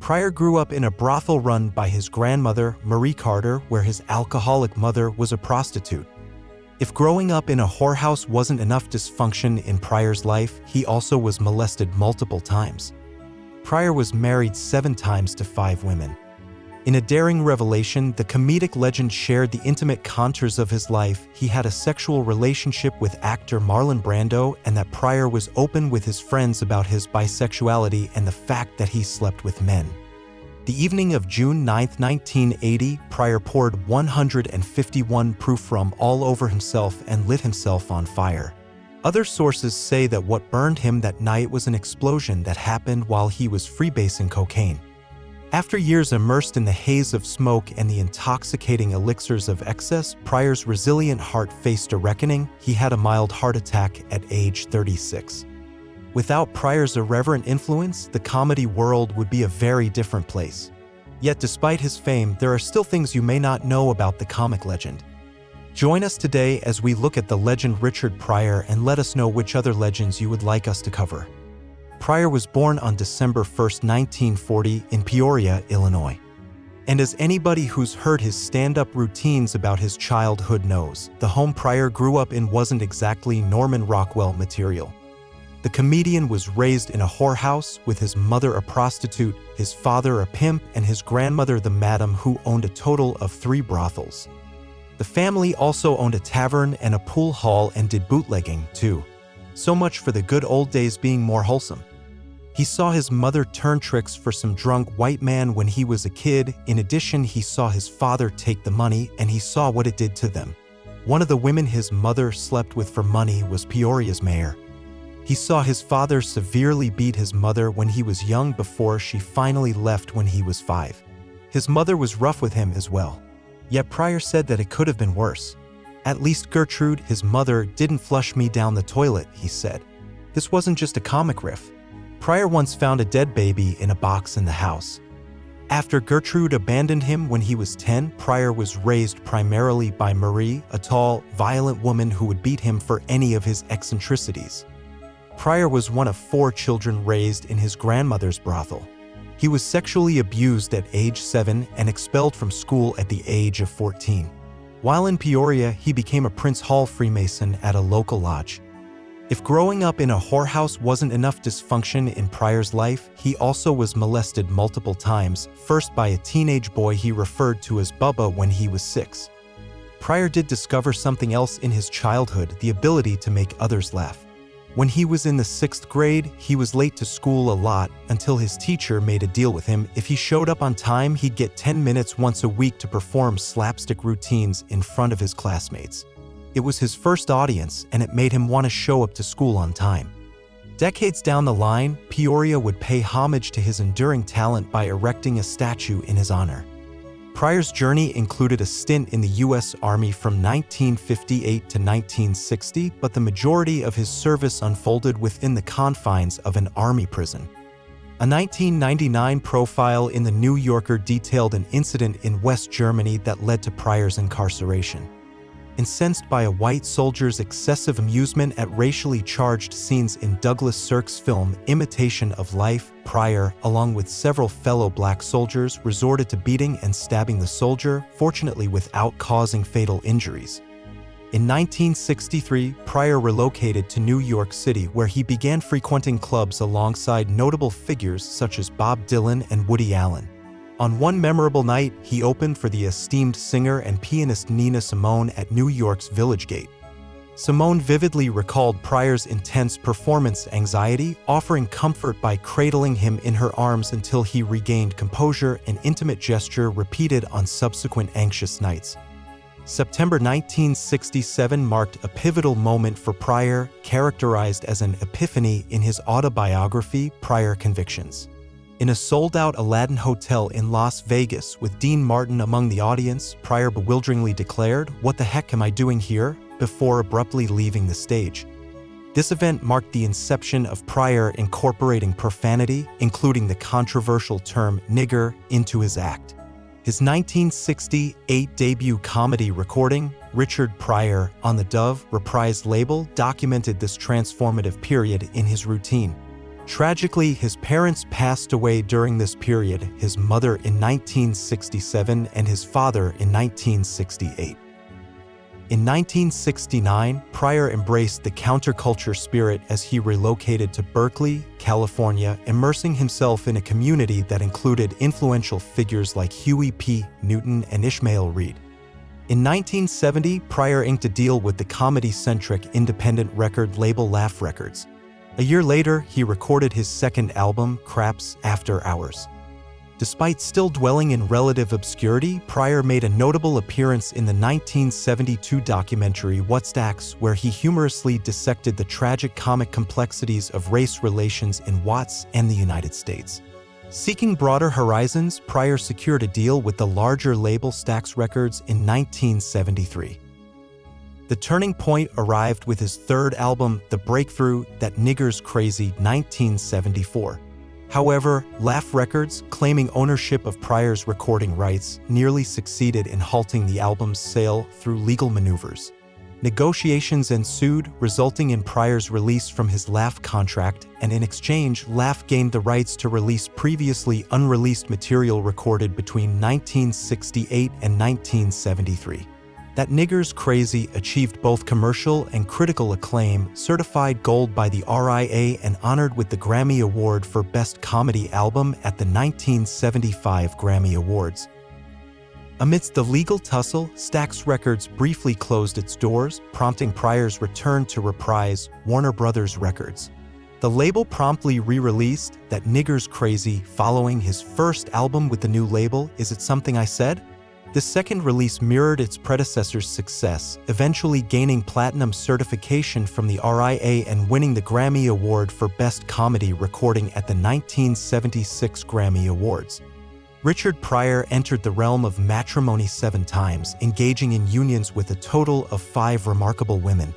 Pryor grew up in a brothel run by his grandmother, Marie Carter, where his alcoholic mother was a prostitute. If growing up in a whorehouse wasn't enough dysfunction in Pryor's life, he also was molested multiple times. Pryor was married 7 times to 5 women. In a daring revelation, the comedic legend shared the intimate contours of his life. He had a sexual relationship with actor Marlon Brando, and that Pryor was open with his friends about his bisexuality and the fact that he slept with men. The evening of June 9, 1980, Pryor poured 151 proof rum all over himself and lit himself on fire. Other sources say that what burned him that night was an explosion that happened while he was freebasing cocaine. After years immersed in the haze of smoke and the intoxicating elixirs of excess, Pryor's resilient heart faced a reckoning. He had a mild heart attack at age 36. Without Pryor's irreverent influence, the comedy world would be a very different place. Yet despite his fame, there are still things you may not know about the comic legend. Join us today as we look at the legend Richard Pryor and let us know which other legends you would like us to cover. Pryor was born on December 1, 1940 in Peoria, Illinois. And as anybody who's heard his stand-up routines about his childhood knows, the home Pryor grew up in wasn't exactly Norman Rockwell material. The comedian was raised in a whorehouse, with his mother a prostitute, his father a pimp, and his grandmother the madam, who owned a total of 3 brothels. The family also owned a tavern and a pool hall and did bootlegging, too. So much for the good old days being more wholesome. He saw his mother turn tricks for some drunk white man when he was a kid. In addition, he saw his father take the money, and he saw what it did to them. One of the women his mother slept with for money was Peoria's mayor. He saw his father severely beat his mother when he was young before she finally left when he was 5. His mother was rough with him as well. Yet Pryor said that it could have been worse. "At least Gertrude, his mother, didn't flush me down the toilet," he said. This wasn't just a comic riff. Pryor once found a dead baby in a box in the house. After Gertrude abandoned him when he was 10, Pryor was raised primarily by Marie, a tall, violent woman who would beat him for any of his eccentricities. Pryor was one of 4 children raised in his grandmother's brothel. He was sexually abused at age 7 and expelled from school at the age of 14. While in Peoria, he became a Prince Hall Freemason at a local lodge. If growing up in a whorehouse wasn't enough dysfunction in Pryor's life, he also was molested multiple times, first by a teenage boy he referred to as Bubba when he was 6. Pryor did discover something else in his childhood: the ability to make others laugh. When he was in the 6th grade, he was late to school a lot until his teacher made a deal with him. If he showed up on time, he'd get 10 minutes once a week to perform slapstick routines in front of his classmates. It was his first audience, and it made him want to show up to school on time. Decades down the line, Peoria would pay homage to his enduring talent by erecting a statue in his honor. Pryor's journey included a stint in the U.S. Army from 1958 to 1960, but the majority of his service unfolded within the confines of an army prison. A 1999 profile in The New Yorker detailed an incident in West Germany that led to Pryor's incarceration. Incensed by a white soldier's excessive amusement at racially charged scenes in Douglas Sirk's film Imitation of Life, Pryor, along with several fellow black soldiers, resorted to beating and stabbing the soldier, fortunately without causing fatal injuries. In 1963, Pryor relocated to New York City, where he began frequenting clubs alongside notable figures such as Bob Dylan and Woody Allen. On one memorable night, he opened for the esteemed singer and pianist Nina Simone at New York's Village Gate. Simone vividly recalled Pryor's intense performance anxiety, offering comfort by cradling him in her arms until he regained composure, an intimate gesture repeated on subsequent anxious nights. September 1967 marked a pivotal moment for Pryor, characterized as an epiphany in his autobiography, Pryor Convictions. In a sold-out Aladdin Hotel in Las Vegas with Dean Martin among the audience, Pryor bewilderingly declared, "What the heck am I doing here?" before abruptly leaving the stage. This event marked the inception of Pryor incorporating profanity, including the controversial term nigger, into his act. His 1968 debut comedy recording, Richard Pryor, on the Dove reprised label, documented this transformative period in his routine. Tragically, his parents passed away during this period, his mother in 1967 and his father in 1968. In 1969, Pryor embraced the counterculture spirit as he relocated to Berkeley, California, immersing himself in a community that included influential figures like Huey P. Newton and Ishmael Reed. In 1970, Pryor inked a deal with the comedy-centric independent record label Laugh Records. A year later, he recorded his second album, Craps After Hours. Despite still dwelling in relative obscurity, Pryor made a notable appearance in the 1972 documentary What Stacks, where he humorously dissected the tragic comic complexities of race relations in Watts and the United States. Seeking broader horizons, Pryor secured a deal with the larger label Stax Records in 1973. The turning point arrived with his third album, The Breakthrough, That Nigger's Crazy, 1974. However, Laugh Records, claiming ownership of Pryor's recording rights, nearly succeeded in halting the album's sale through legal maneuvers. Negotiations ensued, resulting in Pryor's release from his Laugh contract, and in exchange, Laugh gained the rights to release previously unreleased material recorded between 1968 and 1973. That Nigger's Crazy achieved both commercial and critical acclaim, certified gold by the RIA and honored with the Grammy Award for Best Comedy Album at the 1975 Grammy Awards. Amidst the legal tussle, Stax Records briefly closed its doors, prompting Pryor's return to Reprise, Warner Brothers Records. The label promptly re-released That Nigger's Crazy following his first album with the new label, Is It Something I Said? The second release mirrored its predecessor's success, eventually gaining platinum certification from the RIA and winning the Grammy Award for Best Comedy Recording at the 1976 Grammy Awards. Richard Pryor entered the realm of matrimony 7 times, engaging in unions with a total of 5 remarkable women.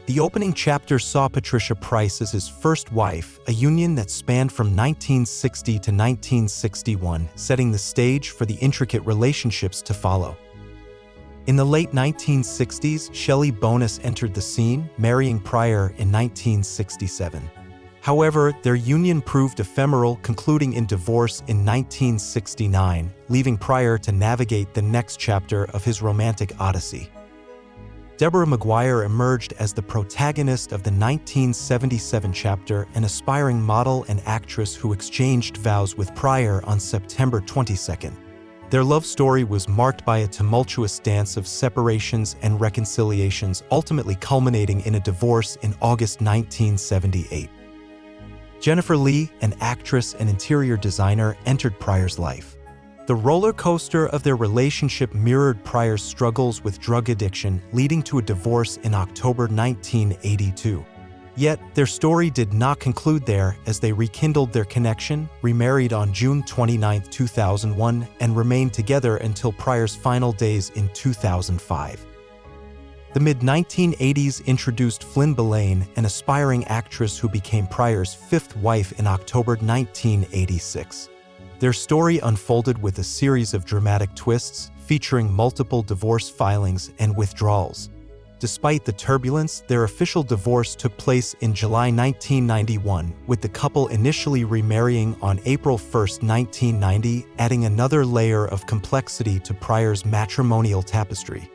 The opening chapter saw Patricia Price as his first wife, a union that spanned from 1960 to 1961, setting the stage for the intricate relationships to follow. In the late 1960s, Shelley Bonus entered the scene, marrying Pryor in 1967. However, their union proved ephemeral, concluding in divorce in 1969, leaving Pryor to navigate the next chapter of his romantic odyssey. Deborah Maguire emerged as the protagonist of the 1977 chapter, an aspiring model and actress who exchanged vows with Pryor on September 22. Their love story was marked by a tumultuous dance of separations and reconciliations, ultimately culminating in a divorce in August 1978. Jennifer Lee, an actress and interior designer, entered Pryor's life. The roller coaster of their relationship mirrored Pryor's struggles with drug addiction, leading to a divorce in October 1982. Yet, their story did not conclude there, as they rekindled their connection, remarried on June 29, 2001, and remained together until Pryor's final days in 2005. The mid-1980s introduced Flynn Belaine, an aspiring actress who became Pryor's 5th wife in October 1986. Their story unfolded with a series of dramatic twists, featuring multiple divorce filings and withdrawals. Despite the turbulence, their official divorce took place in July 1991, with the couple initially remarrying on April 1, 1990, adding another layer of complexity to Pryor's matrimonial tapestry.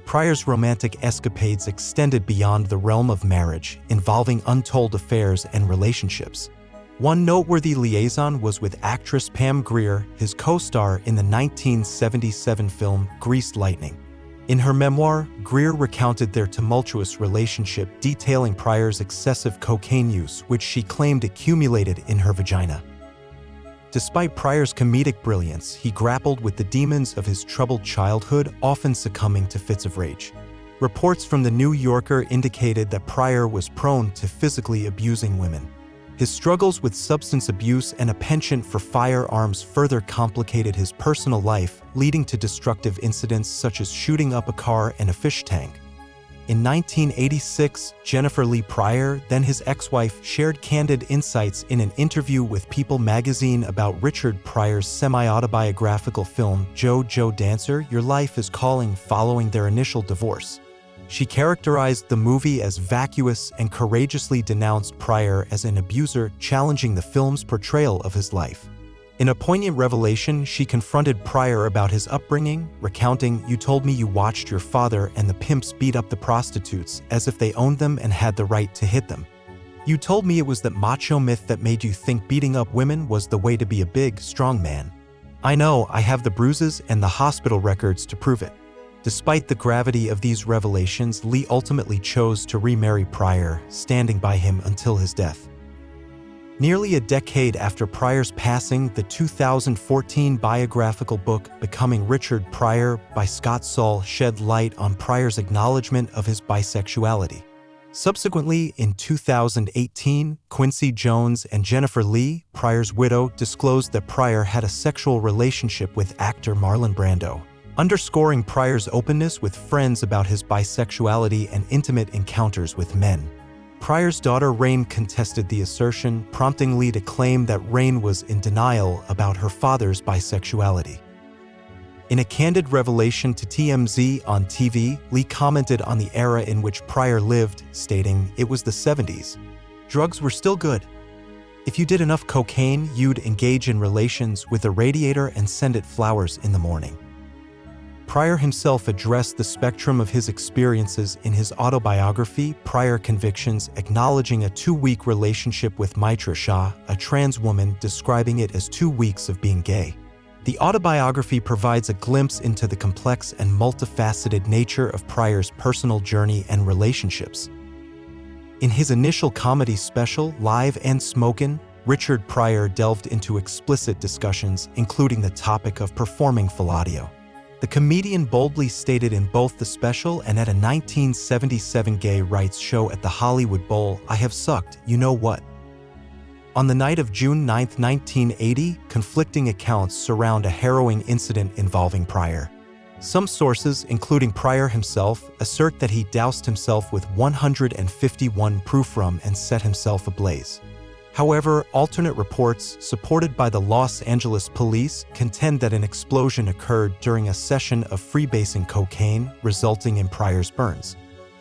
Pryor's romantic escapades extended beyond the realm of marriage, involving untold affairs and relationships. One noteworthy liaison was with actress Pam Grier, his co-star in the 1977 film Greased Lightning. In her memoir, Grier recounted their tumultuous relationship, detailing Pryor's excessive cocaine use, which she claimed accumulated in her vagina. Despite Pryor's comedic brilliance, he grappled with the demons of his troubled childhood, often succumbing to fits of rage. Reports from The New Yorker indicated that Pryor was prone to physically abusing women. His struggles with substance abuse and a penchant for firearms further complicated his personal life, leading to destructive incidents such as shooting up a car and a fish tank. In 1986, Jennifer Lee Pryor, then his ex-wife, shared candid insights in an interview with People magazine about Richard Pryor's semi-autobiographical film, Joe Dancer, Your Life is Calling, following their initial divorce. She characterized the movie as vacuous and courageously denounced Pryor as an abuser, challenging the film's portrayal of his life. In a poignant revelation, she confronted Pryor about his upbringing, recounting, "You told me you watched your father and the pimps beat up the prostitutes as if they owned them and had the right to hit them. You told me it was that macho myth that made you think beating up women was the way to be a big, strong man. I know, I have the bruises and the hospital records to prove it." Despite the gravity of these revelations, Lee ultimately chose to remarry Pryor, standing by him until his death. Nearly a decade after Pryor's passing, the 2014 biographical book Becoming Richard Pryor by Scott Saul shed light on Pryor's acknowledgement of his bisexuality. Subsequently, in 2018, Quincy Jones and Jennifer Lee, Pryor's widow, disclosed that Pryor had a sexual relationship with actor Marlon Brando, underscoring Pryor's openness with friends about his bisexuality and intimate encounters with men. Pryor's daughter Rain contested the assertion, prompting Lee to claim that Rain was in denial about her father's bisexuality. In a candid revelation to TMZ on TV, Lee commented on the era in which Pryor lived, stating, "It was the 70s. Drugs were still good. If you did enough cocaine, you'd engage in relations with a radiator and send it flowers in the morning." Pryor himself addressed the spectrum of his experiences in his autobiography, Pryor Convictions, acknowledging a 2-week relationship with Mitra Shah, a trans woman, describing it as 2 weeks of being gay. The autobiography provides a glimpse into the complex and multifaceted nature of Pryor's personal journey and relationships. In his initial comedy special, Live and Smokin', Richard Pryor delved into explicit discussions, including the topic of performing fellatio. The comedian boldly stated in both the special and at a 1977 gay rights show at the Hollywood Bowl, "I have sucked, you know what?" On the night of June 9, 1980, conflicting accounts surround a harrowing incident involving Pryor. Some sources, including Pryor himself, assert that he doused himself with 151 proof rum and set himself ablaze. However, alternate reports, supported by the Los Angeles police, contend that an explosion occurred during a session of freebasing cocaine, resulting in Pryor's burns.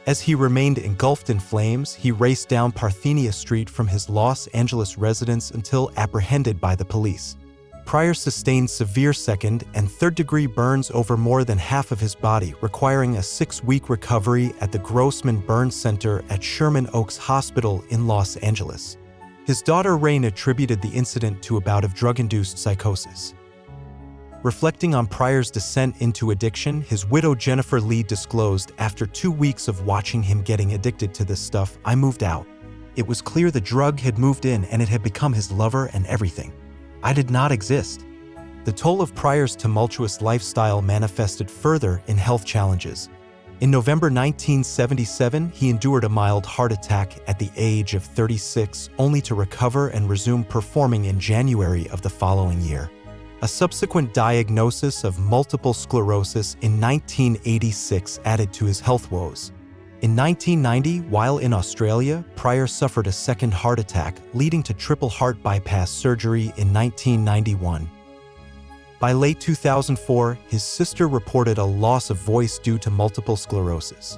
As he remained engulfed in flames, he raced down Parthenia Street from his Los Angeles residence until apprehended by the police. Pryor sustained severe second- and third-degree burns over more than half of his body, requiring a 6-week recovery at the Grossman Burn Center at Sherman Oaks Hospital in Los Angeles. His daughter Rain attributed the incident to a bout of drug-induced psychosis. Reflecting on Pryor's descent into addiction, his widow Jennifer Lee disclosed, "After 2 weeks of watching him getting addicted to this stuff, I moved out. It was clear the drug had moved in and it had become his lover and everything. I did not exist." The toll of Pryor's tumultuous lifestyle manifested further in health challenges. In November 1977, he endured a mild heart attack at the age of 36, only to recover and resume performing in January of the following year. A subsequent diagnosis of multiple sclerosis in 1986 added to his health woes. In 1990, while in Australia, Pryor suffered a second heart attack, leading to triple heart bypass surgery in 1991. By late 2004, his sister reported a loss of voice due to multiple sclerosis.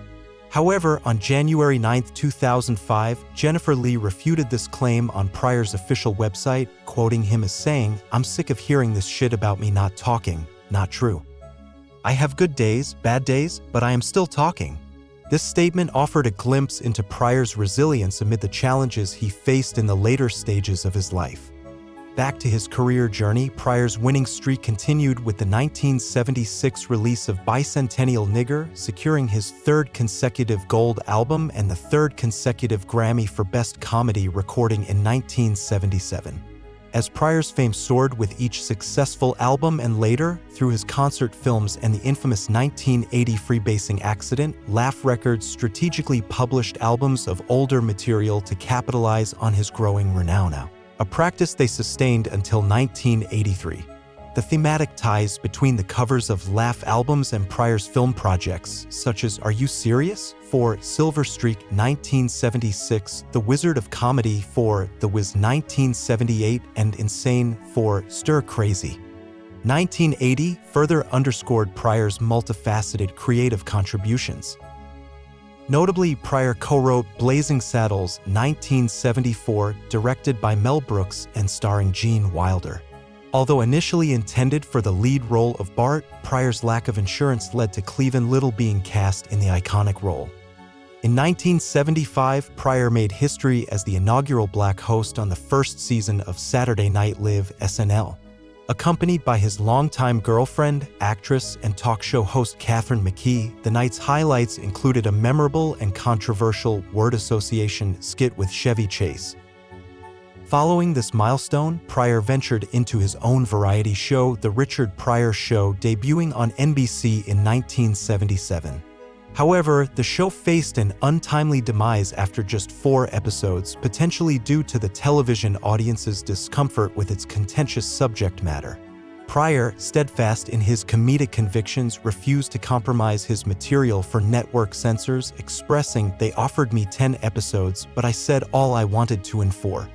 However, on January 9, 2005, Jennifer Lee refuted this claim on Pryor's official website, quoting him as saying, "I'm sick of hearing this shit about me not talking. Not true. I have good days, bad days, but I am still talking." This statement offered a glimpse into Pryor's resilience amid the challenges he faced in the later stages of his life. Back to his career journey, Pryor's winning streak continued with the 1976 release of Bicentennial Nigger, securing his 3rd consecutive gold album and the 3rd consecutive Grammy for Best Comedy recording in 1977. As Pryor's fame soared with each successful album and later, through his concert films and the infamous 1980 freebasing accident, Laugh Records strategically published albums of older material to capitalize on his growing renown, a practice they sustained until 1983. The thematic ties between the covers of Laugh albums and Pryor's film projects, such as Are You Serious? For Silver Streak 1976, The Wizard of Comedy for The Wiz 1978, and Insane for Stir Crazy 1980, further underscored Pryor's multifaceted creative contributions. Notably, Pryor co-wrote Blazing Saddles 1974, directed by Mel Brooks and starring Gene Wilder. Although initially intended for the lead role of Bart, Pryor's lack of insurance led to Cleavon Little being cast in the iconic role. In 1975, Pryor made history as the inaugural black host on the first season of Saturday Night Live SNL. Accompanied by his longtime girlfriend, actress, and talk show host Katharine McKee, the night's highlights included a memorable and controversial word association skit with Chevy Chase. Following this milestone, Pryor ventured into his own variety show, The Richard Pryor Show, debuting on NBC in 1977. However, the show faced an untimely demise after just 4 episodes, potentially due to the television audience's discomfort with its contentious subject matter. Pryor, steadfast in his comedic convictions, refused to compromise his material for network censors, expressing, "They offered me 10 episodes, but I said all I wanted to in 4."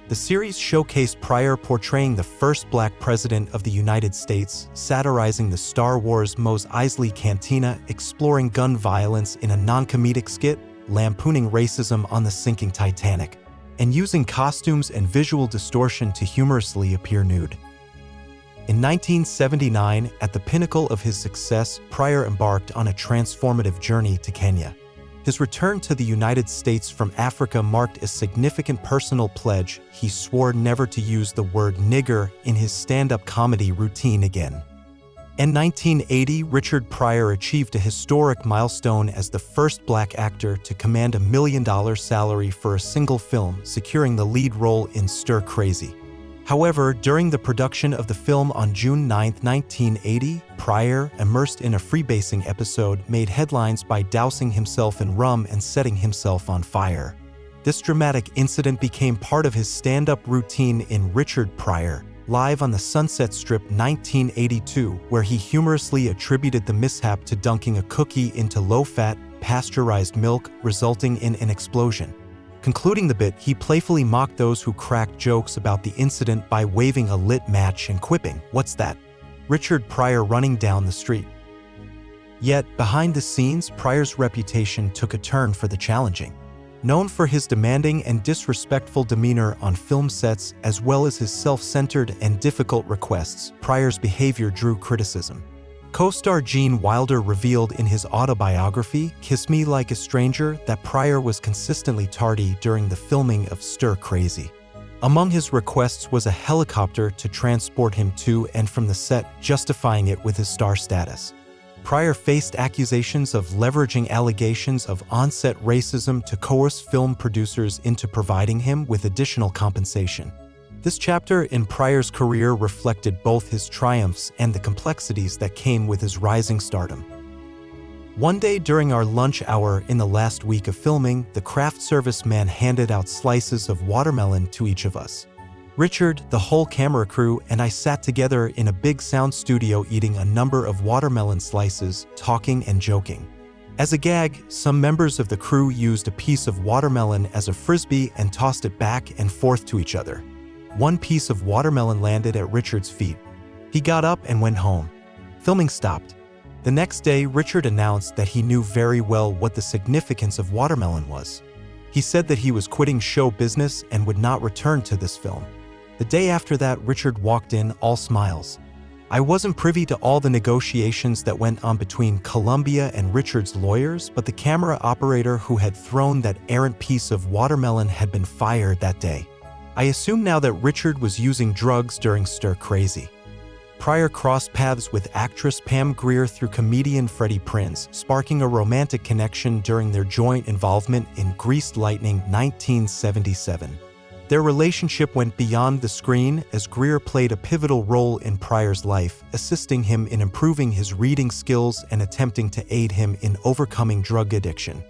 The series showcased Pryor portraying the first black president of the United States, satirizing the Star Wars Mos Eisley Cantina, exploring gun violence in a non-comedic skit, lampooning racism on the sinking Titanic, and using costumes and visual distortion to humorously appear nude. In 1979, at the pinnacle of his success, Pryor embarked on a transformative journey to Kenya. His return to the United States from Africa marked a significant personal pledge. He swore never to use the word nigger in his stand-up comedy routine again. In 1980, Richard Pryor achieved a historic milestone as the first black actor to command $1 million salary for a single film, securing the lead role in Stir Crazy. However, during the production of the film on June 9, 1980, Pryor, immersed in a freebasing episode, made headlines by dousing himself in rum and setting himself on fire. This dramatic incident became part of his stand-up routine in Richard Pryor, Live on the Sunset Strip 1982, where he humorously attributed the mishap to dunking a cookie into low-fat, pasteurized milk, resulting in an explosion. Concluding the bit, he playfully mocked those who cracked jokes about the incident by waving a lit match and quipping, "What's that?" Richard Pryor running down the street. Yet, behind the scenes, Pryor's reputation took a turn for the challenging. Known for his demanding and disrespectful demeanor on film sets, as well as his self-centered and difficult requests, Pryor's behavior drew criticism. Co-star Gene Wilder revealed in his autobiography, Kiss Me Like a Stranger, that Pryor was consistently tardy during the filming of Stir Crazy. Among his requests was a helicopter to transport him to and from the set, justifying it with his star status. Pryor faced accusations of leveraging allegations of on-set racism to coerce film producers into providing him with additional compensation. This chapter in Pryor's career reflected both his triumphs and the complexities that came with his rising stardom. One day during our lunch hour in the last week of filming, the craft service man handed out slices of watermelon to each of us. Richard, the whole camera crew, and I sat together in a big sound studio eating a number of watermelon slices, talking and joking. As a gag, some members of the crew used a piece of watermelon as a frisbee and tossed it back and forth to each other. One piece of watermelon landed at Richard's feet. He got up and went home. Filming stopped. The next day, Richard announced that he knew very well what the significance of watermelon was. He said that he was quitting show business and would not return to this film. The day after that, Richard walked in, all smiles. I wasn't privy to all the negotiations that went on between Columbia and Richard's lawyers, but the camera operator who had thrown that errant piece of watermelon had been fired that day. I assume now that Richard was using drugs during Stir Crazy. Pryor crossed paths with actress Pam Grier through comedian Freddie Prinze, sparking a romantic connection during their joint involvement in Greased Lightning 1977. Their relationship went beyond the screen as Grier played a pivotal role in Pryor's life, assisting him in improving his reading skills and attempting to aid him in overcoming drug addiction.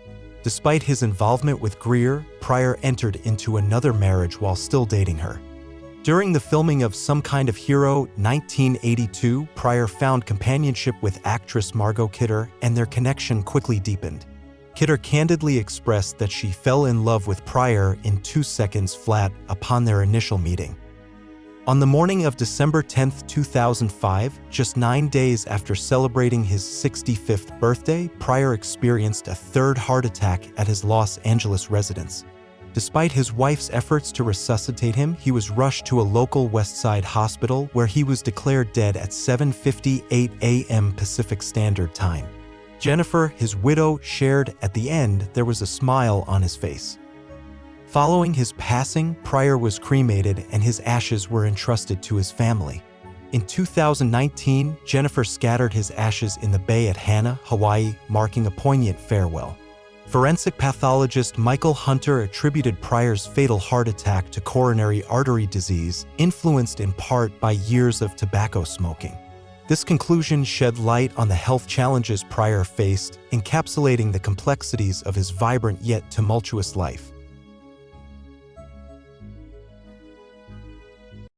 Despite his involvement with Grier, Pryor entered into another marriage while still dating her. During the filming of Some Kind of Hero 1982, Pryor found companionship with actress Margot Kidder, and their connection quickly deepened. Kidder candidly expressed that she fell in love with Pryor in 2 seconds flat upon their initial meeting. On the morning of December 10, 2005, just 9 days after celebrating his 65th birthday, Pryor experienced a third heart attack at his Los Angeles residence. Despite his wife's efforts to resuscitate him, he was rushed to a local West Side hospital where he was declared dead at 7:58 a.m. Pacific Standard Time. Jennifer, his widow, shared, "At the end, there was a smile on his face." Following his passing, Pryor was cremated and his ashes were entrusted to his family. In 2019, Jennifer scattered his ashes in the bay at Hana, Hawaii, marking a poignant farewell. Forensic pathologist Michael Hunter attributed Pryor's fatal heart attack to coronary artery disease, influenced in part by years of tobacco smoking. This conclusion shed light on the health challenges Pryor faced, encapsulating the complexities of his vibrant yet tumultuous life.